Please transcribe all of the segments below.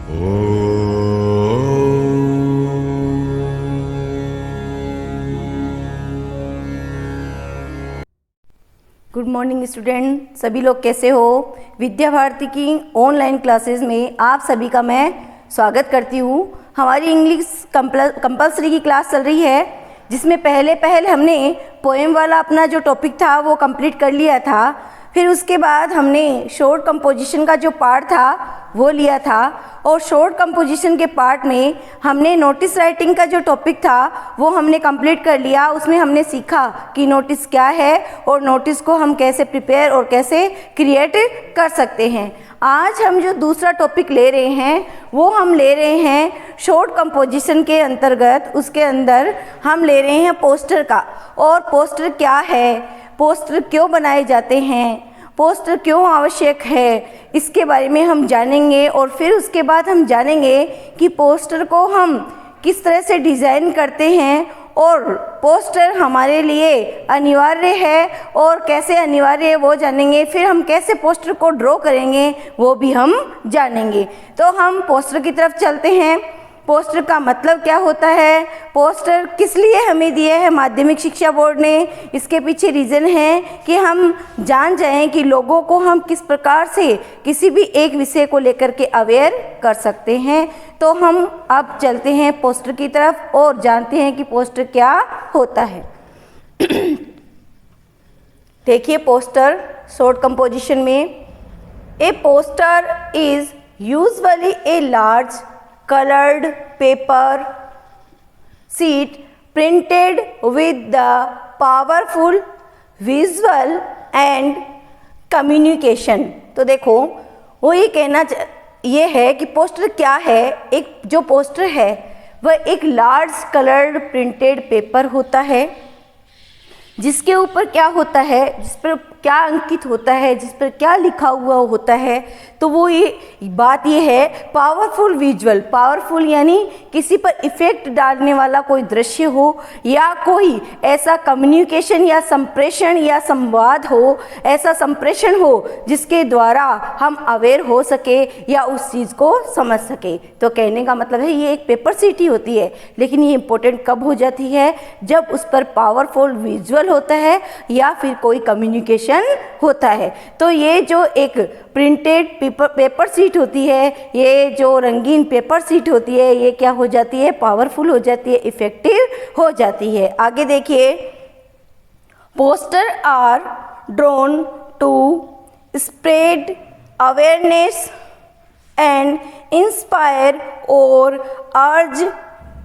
Good morning student, सभी लोग कैसे हो। विद्या भारती की ऑनलाइन क्लासेस में आप सभी का मैं स्वागत करती हूँ। हमारी इंग्लिश कंपल्सरी की क्लास चल रही है, जिसमें पहले हमने पोएम वाला अपना जो टॉपिक था वो कंप्लीट कर लिया था। फिर उसके बाद हमने शॉर्ट कंपोजिशन का जो पार्ट था वो लिया था, और शॉर्ट कंपोजिशन के पार्ट में हमने नोटिस राइटिंग का जो टॉपिक था वो हमने कंप्लीट कर लिया। उसमें हमने सीखा कि नोटिस क्या है और नोटिस को हम कैसे प्रिपेयर और कैसे क्रिएट कर सकते हैं। आज हम जो दूसरा टॉपिक ले रहे हैं वो हम ले रहे हैं शॉर्ट कंपोजिशन के अंतर्गत। उसके अंदर हम ले रहे हैं पोस्टर का। और पोस्टर क्या है, पोस्टर क्यों बनाए जाते हैं, पोस्टर क्यों आवश्यक है, इसके बारे में हम जानेंगे। और फिर उसके बाद हम जानेंगे कि पोस्टर को हम किस तरह से डिज़ाइन करते हैं और पोस्टर हमारे लिए अनिवार्य है और कैसे अनिवार्य है वो जानेंगे। फिर हम कैसे पोस्टर को ड्रॉ करेंगे वो भी हम जानेंगे। तो हम पोस्टर की तरफ चलते हैं। पोस्टर का मतलब क्या होता है, पोस्टर किस लिए हमें दिए है माध्यमिक शिक्षा बोर्ड ने, इसके पीछे रीज़न है कि हम जान जाएं कि लोगों को हम किस प्रकार से किसी भी एक विषय को लेकर के अवेयर कर सकते हैं। तो हम अब चलते हैं पोस्टर की तरफ और जानते हैं कि पोस्टर क्या होता है। देखिए पोस्टर शॉर्ट कंपोजिशन में, a poster is usually a large colored paper sheet printed with the powerful visual and communication। तो देखो वो ये कहना ये है कि पोस्टर क्या है। एक जो पोस्टर है वह एक लार्ज कलर्ड प्रिंटेड पेपर होता है, जिसके ऊपर क्या होता है, जिस पर क्या अंकित होता है, जिस पर क्या लिखा हुआ होता है। तो वो ये बात ये है पावरफुल विजुअल। पावरफुल यानी किसी पर इफेक्ट डालने वाला कोई दृश्य हो या कोई ऐसा कम्युनिकेशन या संप्रेषण या संवाद हो, ऐसा संप्रेषण हो जिसके द्वारा हम अवेयर हो सके या उस चीज़ को समझ सके। तो कहने का मतलब है ये एक पेपर सीट ही होती है, लेकिन ये इम्पोर्टेंट कब हो जाती है, जब उस पर पावरफुल विजुअल होता है या फिर कोई कम्युनिकेशन होता है। तो ये जो एक प्रिंटेड पेपर सीट होती है, ये जो रंगीन पेपर सीट होती है, ये क्या हो जाती है, पावरफुल हो जाती है, इफेक्टिव हो जाती है। आगे देखिए, poster are drawn to spread awareness and inspire or urge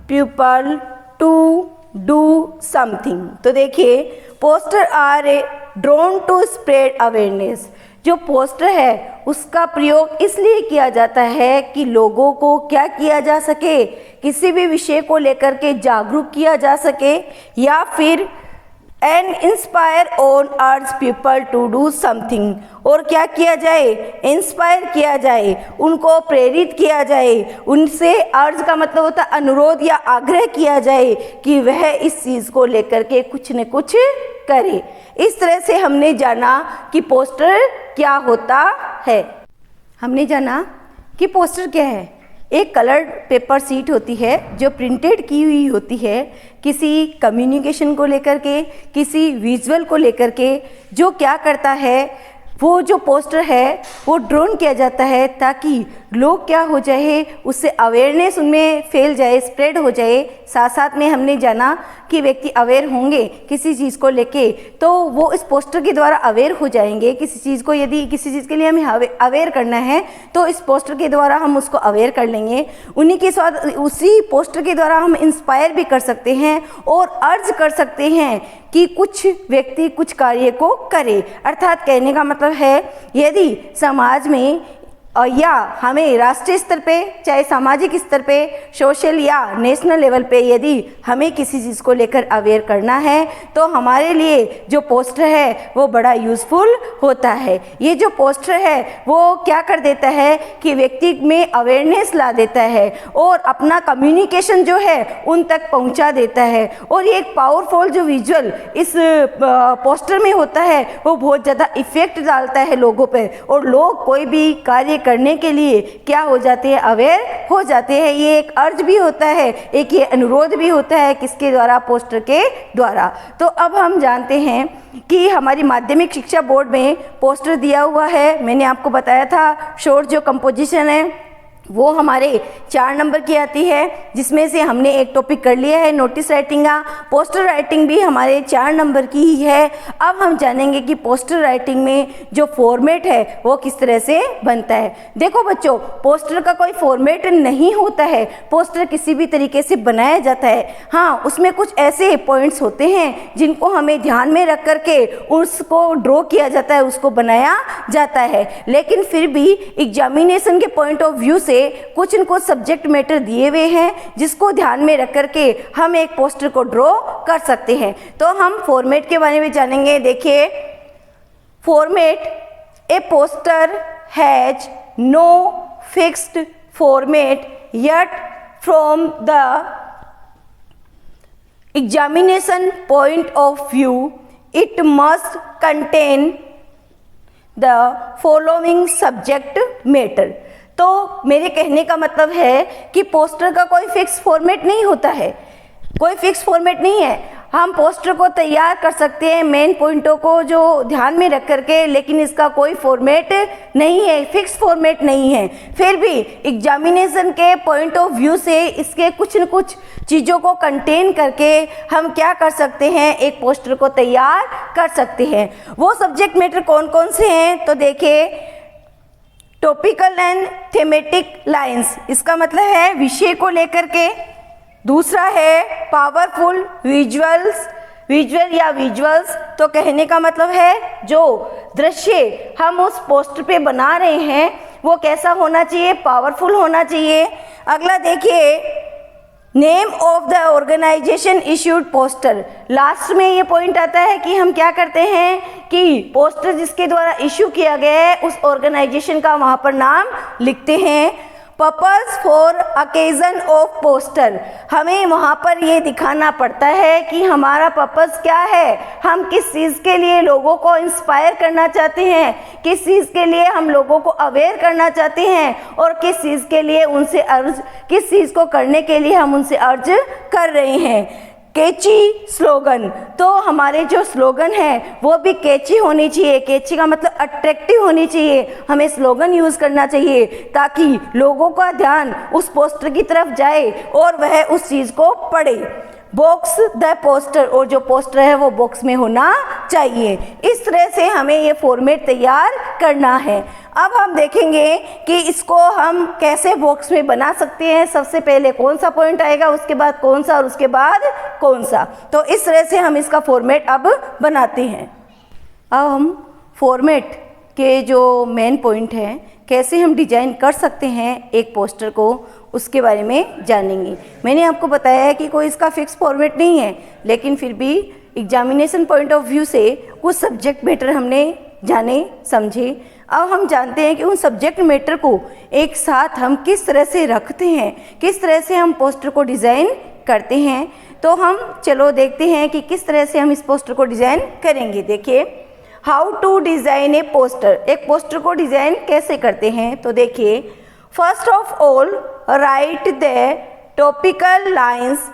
people to do something. तो देखिए poster are a drawn to spread awareness. जो पोस्टर है उसका प्रयोग इसलिए किया जाता है कि लोगों को क्या किया जा सके, किसी भी विषय को लेकर के जागरूक किया जा सके, या फिर and inspire on urge people to do something. और क्या किया जाए, इंस्पायर किया जाए, उनको प्रेरित किया जाए, उनसे अर्ज का मतलब होता है अनुरोध या आग्रह किया जाए कि वह इस चीज़ को लेकर के कुछ न कुछ करे। इस तरह से हमने जाना कि पोस्टर क्या होता है। हमने जाना कि पोस्टर क्या है। एक कलर्ड पेपर सीट होती है जो प्रिंटेड की हुई होती है किसी कम्युनिकेशन को लेकर के, किसी विजुअल को लेकर के। जो क्या करता है, वो जो पोस्टर है वो ड्रोन किया जाता है ताकि लोग क्या हो जाए, उससे अवेयरनेस उनमें फैल जाए, स्प्रेड हो जाए। साथ साथ में हमने जाना कि व्यक्ति अवेयर होंगे किसी चीज़ को लेके तो वो इस पोस्टर के द्वारा अवेयर हो जाएंगे। किसी चीज़ को यदि किसी चीज़ के लिए हमें अवेयर करना है तो इस पोस्टर के द्वारा हम उसको अवेयर कर लेंगे। उन्हीं के साथ उसी पोस्टर के द्वारा हम इंस्पायर भी कर सकते हैं और अर्ज कर सकते हैं कि कुछ व्यक्ति कुछ कार्य को करे। अर्थात कहने का मतलब है यदि समाज में या हमें राष्ट्रीय स्तर पे, चाहे सामाजिक स्तर पे, सोशल या नेशनल लेवल पे यदि हमें किसी चीज़ को लेकर अवेयर करना है तो हमारे लिए जो पोस्टर है वो बड़ा यूज़फुल होता है। ये जो पोस्टर है वो क्या कर देता है कि व्यक्ति में अवेयरनेस ला देता है और अपना कम्युनिकेशन जो है उन तक पहुंचा देता है। और ये एक पावरफुल जो विजुअल इस पोस्टर में होता है वो बहुत ज़्यादा इफेक्ट डालता है लोगों पे, और लोग कोई भी कार्य करने के लिए क्या हो जाते हैं, अवेयर हो जाते हैं। ये एक अर्ज भी होता है, एक ये अनुरोध भी होता है, किसके द्वारा, पोस्टर के द्वारा। तो अब हम जानते हैं कि हमारी माध्यमिक शिक्षा बोर्ड में पोस्टर दिया हुआ है। मैंने आपको बताया था शॉर्ट जो कंपोजिशन है वो हमारे 4 नंबर की आती है, जिसमें से हमने एक टॉपिक कर लिया है नोटिस राइटिंग का। पोस्टर राइटिंग भी हमारे 4 नंबर की ही है। अब हम जानेंगे कि पोस्टर राइटिंग में जो फॉर्मेट है वो किस तरह से बनता है। देखो बच्चों, पोस्टर का कोई फॉर्मेट नहीं होता है, पोस्टर किसी भी तरीके से बनाया जाता है। हाँ, उसमें कुछ ऐसे पॉइंट्स होते हैं जिनको हमें ध्यान में रख करके उसको ड्रॉ किया जाता है, उसको बनाया जाता है। लेकिन फिर भी एग्जामिनेशन के पॉइंट ऑफ व्यू से कुछ न कुछ सब्जेक्ट मैटर दिए हुए हैं जिसको ध्यान में रख करके हम एक पोस्टर को ड्रॉ कर सकते हैं। तो हम फॉर्मेट के बारे में जानेंगे। देखिए, format, a poster has no fixed format yet from the examination point of view it must contain the following subject matter। तो मेरे कहने का मतलब है कि पोस्टर का कोई फिक्स फॉर्मेट नहीं होता है, कोई फिक्स फॉर्मेट नहीं है। हम पोस्टर को तैयार कर सकते हैं मेन पॉइंटों को जो ध्यान में रख करके, लेकिन इसका कोई फॉर्मेट नहीं है, फिक्स फॉर्मेट नहीं है। फिर भी एग्जामिनेशन के पॉइंट ऑफ व्यू से इसके कुछ न कुछ चीज़ों को कंटेन करके हम क्या कर सकते हैं, एक पोस्टर को तैयार कर सकते हैं। वो सब्जेक्ट मैटर कौन कौन से हैं, तो देखिए, टॉपिकल एंड थीमेटिक लाइंस, इसका मतलब है विषय को लेकर के। दूसरा है पावरफुल विजुअल्स, विजुअल्स, तो कहने का मतलब है जो दृश्य हम उस पोस्टर पे बना रहे हैं वो कैसा होना चाहिए, पावरफुल होना चाहिए। अगला देखिए, name of the organisation issued poster. Last में ये पॉइंट आता है कि हम क्या करते हैं कि पोस्टर जिसके द्वारा इश्यू किया गया है उस ऑर्गेनाइजेशन का वहाँ पर नाम लिखते हैं। Purpose for occasion of poster, हमें वहाँ पर ये दिखाना पड़ता है कि हमारा पर्पस क्या है, हम किस चीज़ के लिए लोगों को इंस्पायर करना चाहते हैं, किस चीज़ के लिए हम लोगों को अवेयर करना चाहते हैं और किस चीज़ के लिए उनसे अर्ज, किस चीज़ को करने के लिए हम उनसे अर्ज कर रहे हैं। कैची स्लोगन, तो हमारे जो स्लोगन है वो भी कैची होनी चाहिए। कैची का मतलब अट्रैक्टिव होनी चाहिए, हमें स्लोगन यूज़ करना चाहिए ताकि लोगों का ध्यान उस पोस्टर की तरफ जाए और वह उस चीज़ को पढ़े। बॉक्स द पोस्टर, और जो पोस्टर है वो बॉक्स में होना चाहिए। इस तरह से हमें ये फॉर्मेट तैयार करना है। अब हम देखेंगे कि इसको हम कैसे बॉक्स में बना सकते हैं। सबसे पहले कौन सा पॉइंट आएगा, उसके बाद कौन सा और उसके बाद कौन सा। तो इस तरह से हम इसका फॉर्मेट अब बनाते हैं। अब हम फॉर्मेट के जो मेन पॉइंट हैं, कैसे हम डिजाइन कर सकते हैं एक पोस्टर को, उसके बारे में जानेंगे। मैंने आपको बताया है कि कोई इसका फिक्स फॉर्मेट नहीं है, लेकिन फिर भी एग्जामिनेशन पॉइंट ऑफ व्यू से कुछ सब्जेक्ट मैटर हमने जाने समझे। अब हम जानते हैं कि उन सब्जेक्ट मैटर को एक साथ हम किस तरह से रखते हैं, किस तरह से हम पोस्टर को डिज़ाइन करते हैं। तो हम चलो देखते हैं कि किस तरह से हम इस पोस्टर को डिज़ाइन करेंगे। देखिए, how to design a poster, एक पोस्टर को डिज़ाइन कैसे करते हैं। तो देखिए, first of all write the topical lines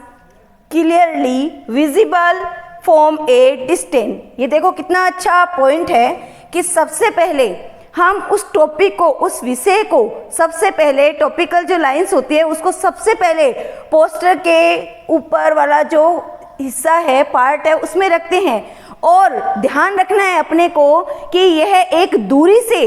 clearly visible from a distance. ये देखो कितना अच्छा पॉइंट है कि सबसे पहले हम उस टॉपिक को, उस विषय को सबसे पहले, टॉपिकल जो लाइंस होती है उसको सबसे पहले पोस्टर के ऊपर वाला जो हिस्सा है, पार्ट है, उसमें रखते हैं। और ध्यान रखना है अपने को कि यह एक दूरी से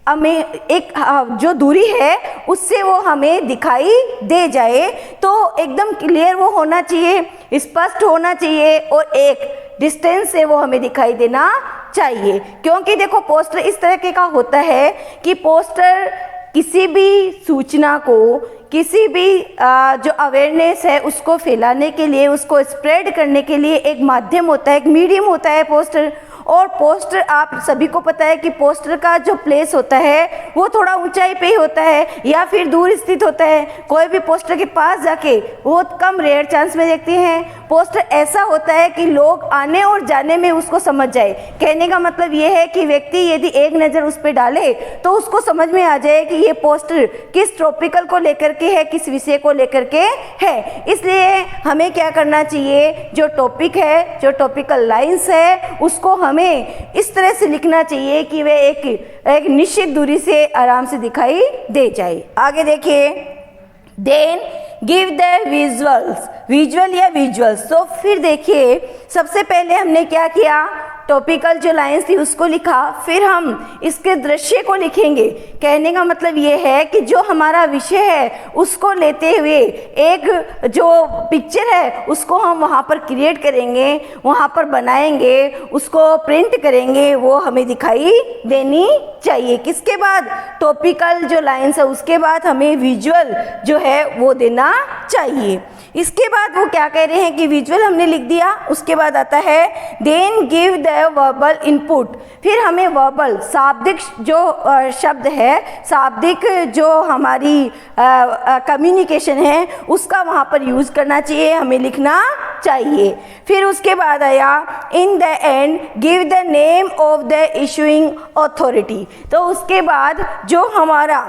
हमें, एक जो दूरी है उससे वो हमें दिखाई दे जाए, तो एकदम क्लियर वो होना चाहिए, स्पष्ट होना चाहिए और एक डिस्टेंस से वो हमें दिखाई देना चाहिए। क्योंकि देखो, पोस्टर इस तरह का होता है कि पोस्टर किसी भी सूचना को, किसी भी जो अवेयरनेस है उसको फैलाने के लिए, उसको स्प्रेड करने के लिए एक माध्यम होता है, एक मीडियम होता है पोस्टर। और पोस्टर, आप सभी को पता है कि पोस्टर का जो प्लेस होता है वो थोड़ा ऊंचाई पे ही होता है या फिर दूर स्थित होता है। कोई भी पोस्टर के पास जाके बहुत कम रेयर चांस में देखते हैं। पोस्टर ऐसा होता है कि लोग आने और जाने में उसको समझ जाए। कहने का मतलब ये है कि व्यक्ति यदि एक नज़र उस पर डाले तो उसको समझ में आ जाए कि ये पोस्टर किस टॉपिकल को लेकर के है, किस विषय को लेकर के है। इसलिए हमें क्या करना चाहिए, जो टॉपिक है, जो टॉपिकल लाइंस है, उसको हमें इस तरह से लिखना चाहिए कि वे एक निश्चित दूरी से आराम से दिखाई दे जाए। आगे देखिए, then give the visuals, visual या विजुअल्स। तो फिर देखिए, सबसे पहले हमने क्या किया, टॉपिकल जो लाइंस थी उसको लिखा, फिर हम इसके दृश्य को लिखेंगे। कहने का मतलब ये है कि जो हमारा विषय है उसको लेते हुए एक जो पिक्चर है उसको हम वहाँ पर क्रिएट करेंगे, वहाँ पर बनाएंगे, उसको प्रिंट करेंगे, वो हमें दिखाई देनी चाहिए। किसके बाद, टॉपिकल जो लाइंस है उसके बाद हमें विजुअल जो है वो देना चाहिए। इसके बाद वो क्या कह रहे हैं कि विजुअल हमने लिख दिया, उसके बाद आता है then give the verbal input. फिर हमें वर्बल, शाब्दिक जो शब्द है, शाब्दिक जो हमारी कम्युनिकेशन है उसका वहाँ पर यूज़ करना चाहिए, हमें लिखना चाहिए। फिर उसके बाद आया in the end give the name of the issuing authority. तो उसके बाद जो हमारा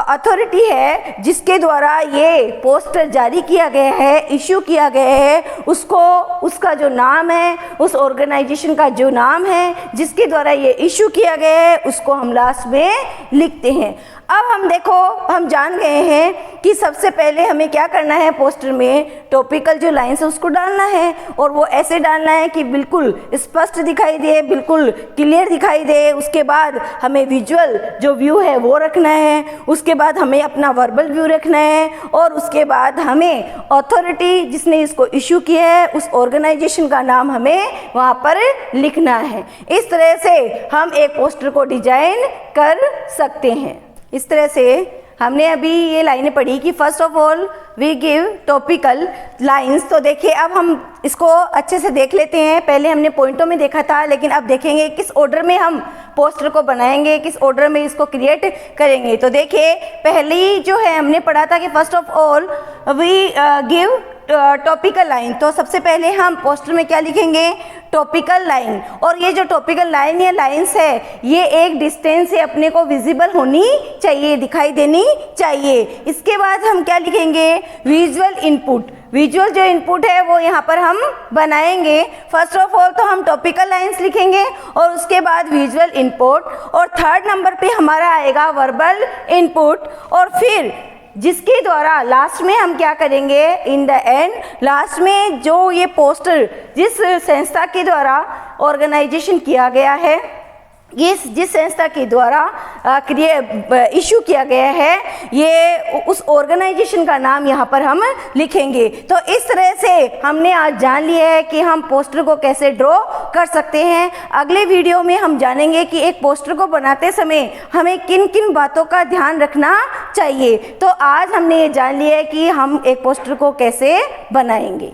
अथॉरिटी है जिसके द्वारा ये पोस्टर जारी किया गया है, इशू किया गया है, उसको, उसका जो नाम है, उस ऑर्गेनाइजेशन का जो नाम है जिसके द्वारा ये इशू किया गया है, उसको हम लास्ट में लिखते हैं। अब हम देखो, हम जान गए हैं कि सबसे पहले हमें क्या करना है, पोस्टर में टॉपिकल जो लाइंस है उसको डालना है, और वो ऐसे डालना है कि बिल्कुल स्पष्ट दिखाई दे, बिल्कुल क्लियर दिखाई दे। उसके बाद हमें विजुअल जो व्यू है वो रखना है, उसके बाद हमें अपना वर्बल व्यू रखना है, और उसके बाद हमें अथॉरिटी जिसने इसको इशू किया है उस ऑर्गेनाइजेशन का नाम हमें वहाँ पर लिखना है। इस तरह से हम एक पोस्टर को डिजाइन कर सकते हैं। इस तरह से हमने अभी ये लाइनें पढ़ी कि first of all we give topical lines. तो देखिए, अब हम इसको अच्छे से देख लेते हैं। पहले हमने पॉइंटों में देखा था, लेकिन अब देखेंगे किस ऑर्डर में हम पोस्टर को बनाएंगे, किस ऑर्डर में इसको क्रिएट करेंगे। तो देखिए, पहली जो है हमने पढ़ा था कि first of all we give topical line. तो सबसे पहले हम पोस्टर में क्या लिखेंगे, टॉपिकल लाइन। और ये जो टॉपिकल लाइन या लाइंस है ये एक डिस्टेंस से अपने को विजिबल होनी चाहिए, दिखाई देनी चाहिए। इसके बाद हम क्या लिखेंगे, विजुअल इनपुट। विजुअल जो इनपुट है वो यहाँ पर हम बनाएंगे। फर्स्ट ऑफ ऑल तो हम टॉपिकल लाइंस लिखेंगे और उसके बाद विजुअल इनपुट, और थर्ड नंबर पे हमारा आएगा वर्बल इनपुट, और फिर जिसके द्वारा लास्ट में हम क्या करेंगे, इन द एंड लास्ट में जो ये पोस्टर जिस संस्था के द्वारा ऑर्गेनाइजेशन किया गया है, ये जिस संस्था के द्वारा इशू किया गया है, ये उस ऑर्गेनाइजेशन का नाम यहाँ पर हम लिखेंगे। तो इस तरह से हमने आज जान लिया है कि हम पोस्टर को कैसे ड्रॉ कर सकते हैं। अगले वीडियो में हम जानेंगे कि एक पोस्टर को बनाते समय हमें किन किन बातों का ध्यान रखना चाहिए। तो आज हमने ये जान लिया है कि हम एक पोस्टर को कैसे बनाएंगे।